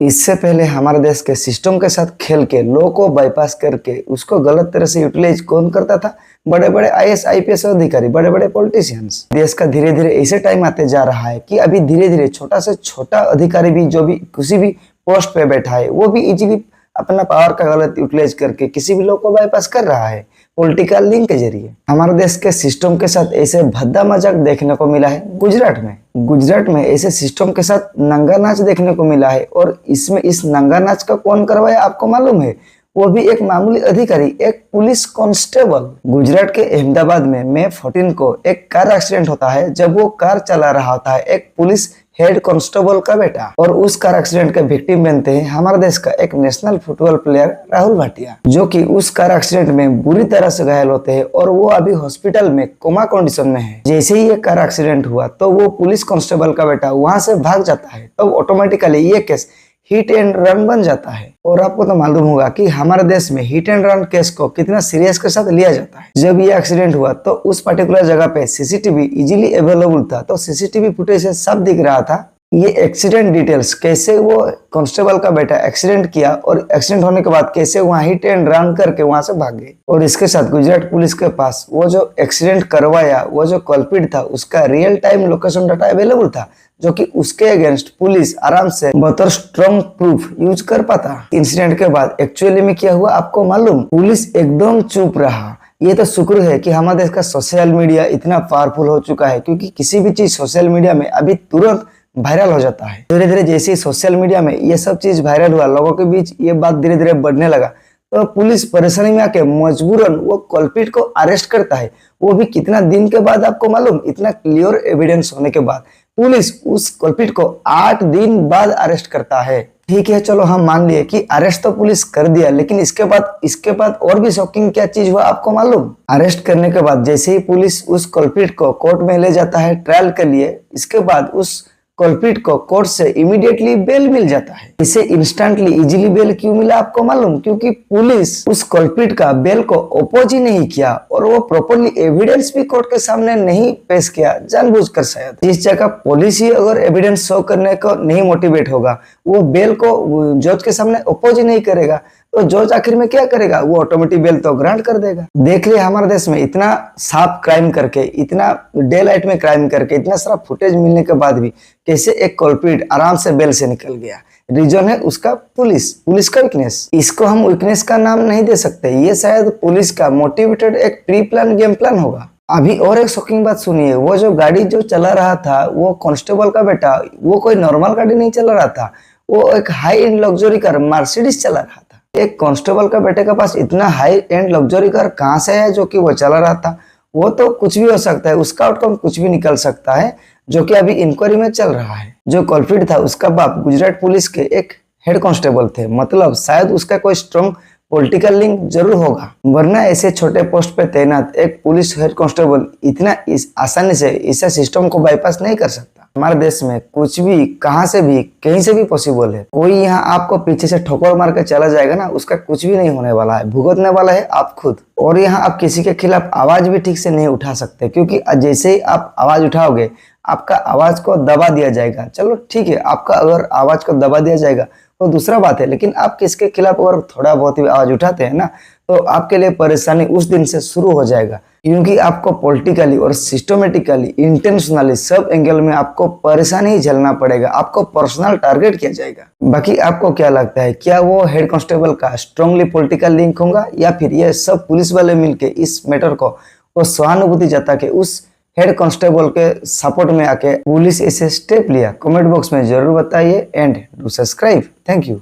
इससे पहले हमारे देश के सिस्टम के साथ खेल के लॉ को बाईपास करके उसको गलत तरह से यूटिलाइज कौन करता था? बड़े बड़े आईएएस आईपीएस अधिकारी, बड़े बड़े पॉलिटिशियंस। देश का धीरे धीरे ऐसे टाइम आते जा रहा है कि अभी धीरे धीरे छोटा से छोटा अधिकारी भी जो भी किसी भी पोस्ट पे बैठा है वो भी इजीली अपना पावर का गलत यूटिलाइज करके किसी भी लोग को बाईपास कर रहा है पॉलिटिकल लिंक के जरिए। हमारे देश के सिस्टम के साथ ऐसे भद्दा मजाक देखने को मिला है गुजरात में ऐसे सिस्टम के साथ नंगा नाच देखने को मिला है। और इसमें इस नंगा नाच का कौन करवाया आपको मालूम है? वो भी एक मामूली अधिकारी, एक पुलिस कांस्टेबल। गुजरात के अहमदाबाद में मई 14 को एक कार एक्सीडेंट होता है जब वो कार चला रहा होता है एक पुलिस हेड कांस्टेबल का बेटा। और उस कार एक्सीडेंट के विक्टिम बनते हैं हमारे देश का एक national football player Rahul Bhatia, जो कि उस कार एक्सीडेंट में बुरी तरह से घायल होते हैं और वो अभी हॉस्पिटल में कोमा कंडीशन में है। जैसे ही ये कार एक्सीडेंट हुआ तो वो पुलिस कांस्टेबल का बेटा वहां से भाग जाता है, तो ऑटोमेटिकली ये केस हिट एंड रन बन जाता है। और आपको तो मालूम होगा कि हमारे देश में हिट एंड रन केस को कितना सीरियस के साथ लिया जाता है। जब ये एक्सीडेंट हुआ तो उस पर्टिकुलर जगह पे सीसीटीवी इजीली अवेलेबल था, तो सीसीटीवी फुटेज से सब दिख रहा था ये एक्सीडेंट डिटेल्स, कैसे वो कांस्टेबल का बेटा एक्सीडेंट किया और एक्सीडेंट होने के बाद कैसे वहां हिट एंड रन करके वहां से भागे। और इसके साथ गुजरात पुलिस के पास वो जो एक्सीडेंट करवाया, वो जो कल्प्रिट था, उसका real time location data available था, जो कि उसके अगेंस्ट पुलिस आराम से बतौर स्ट्रॉन्ग प्रूफ यूज कर पाता। इंसिडेंट के बाद एक्चुअली में क्या हुआ आपको मालूम? पुलिस एकदम चुप रहा। ये तो शुक्र है कि हमारे देश का सोशल मीडिया इतना पावरफुल हो चुका है, क्योंकि किसी भी चीज सोशल मीडिया में अभी तुरंत वायरल हो जाता है। धीरे धीरे जैसे ही सोशल मीडिया में ये सब चीज वायरल हुआ, लोगों के बीच ये बात धीरे धीरे बढ़ने लगा, तो पुलिस परेशानी में आके मजबूरन वो कल्प्रिट को अरेस्ट करता है। वो भी कितना दिन के बाद आपको मालूम? इतना क्लियर एविडेंस होने के बाद पुलिस उस कल्प्रिट को 8 दिन बाद अरेस्ट करता है। ठीक है, चलो हम मान लिए कि अरेस्ट तो पुलिस कर दिया, लेकिन इसके बाद और भी शॉकिंग क्या चीज हुआ आपको मालूम? अरेस्ट करने के बाद जैसे ही पुलिस उस कल्प्रिट को कोर्ट में ले जाता है ट्रायल के लिए, इसके बाद उस कल्प्रिट को कोर्ट से इमीडिएटली बेल मिल जाता है। इसे इंस्टेंटली इजीली बेल क्यों मिला आपको मालूम? क्योंकि पुलिस उस कल्प्रिट का बेल को अपोज ही नहीं किया और वो प्रॉपर्ली एविडेंस भी कोर्ट के सामने नहीं पेश किया, जानबूझकर शायद। जिस जगह पुलिस ही अगर एविडेंस शो करने को नहीं मोटिवेट होगा, वो बेल को जज के सामने अपोज ही नहीं करेगा, तो जज आखिर में क्या करेगा? वो ऑटोमेटिक बेल तो ग्रांट कर देगा। देख लिया हमारे देश में इतना साफ क्राइम करके, इतना डे लाइट में क्राइम करके, इतना सारा फुटेज मिलने के बाद भी कैसे एक कल्प्रिट आराम से बेल से निकल गया। रीजन है उसका पुलिस का वीकनेस। इसको हम वीकनेस का नाम नहीं दे सकते, ये शायद पुलिस का मोटिवेटेड एक प्री प्लान गेम प्लान होगा। अभी और एक शॉकिंग बात सुनिए, वो जो गाड़ी जो चला रहा था वो कांस्टेबल का बेटा, वो कोई नॉर्मल गाड़ी नहीं चला रहा था, वो एक high and luxury car Mercedes चला रहा था। एक कांस्टेबल का बेटे के पास इतना हाई एंड लग्जरी कार कहां से है जो कि वो चला रहा था? वो तो कुछ भी हो सकता है, उसका आउटकम कुछ भी निकल सकता है, जो कि अभी इंक्वायरी में चल रहा है। जो कल्प्रिट था उसका बाप गुजरात पुलिस के एक हेड कांस्टेबल थे, मतलब शायद उसका कोई स्ट्रॉन्ग पॉलिटिकल लिंक जरूर होगा, वरना ऐसे छोटे पोस्ट पे तैनात एक पुलिस हेड कांस्टेबल इतना आसानी से इस सिस्टम को बाईपास नहीं कर सकता। हमारे देश में कुछ भी कहां से भी कहीं से भी पॉसिबल है। कोई यहाँ आपको पीछे से ठोकर मार के चला जाएगा ना, उसका कुछ भी नहीं होने वाला है, भुगतने वाला है आप खुद। और यहाँ आप किसी के खिलाफ आवाज भी ठीक से नहीं उठा सकते, क्योंकि जैसे ही आप आवाज उठाओगे आपका आवाज को दबा दिया जाएगा। चलो ठीक है, आपका अगर आवाज को दबा दिया जाएगा तो दूसरा बात है, लेकिन आप किसके खिलाफ अगर थोड़ा बहुत ही आवाज उठाते हैं ना, तो आपके लिए परेशानी उस दिन से शुरू हो जाएगा, क्योंकि आपको पॉलिटिकली और सिस्टमेटिकली इंटेंशनली सब एंगल में आपको परेशानी झेलना पड़ेगा, आपको पर्सनल टारगेट किया जाएगा। बाकी आपको क्या लगता है, क्या वो हेड कांस्टेबल का स्ट्रांगली पॉलिटिकल लिंक होगा, या फिर ये सब पुलिस वाले मिलके इस मैटर को वो सहानुभूति जता के उस हेड कांस्टेबल के सपोर्ट में आके पुलिस ऐसे स्टेप लिया? कमेंट बॉक्स में जरूर बताइए and do subscribe. Thank you.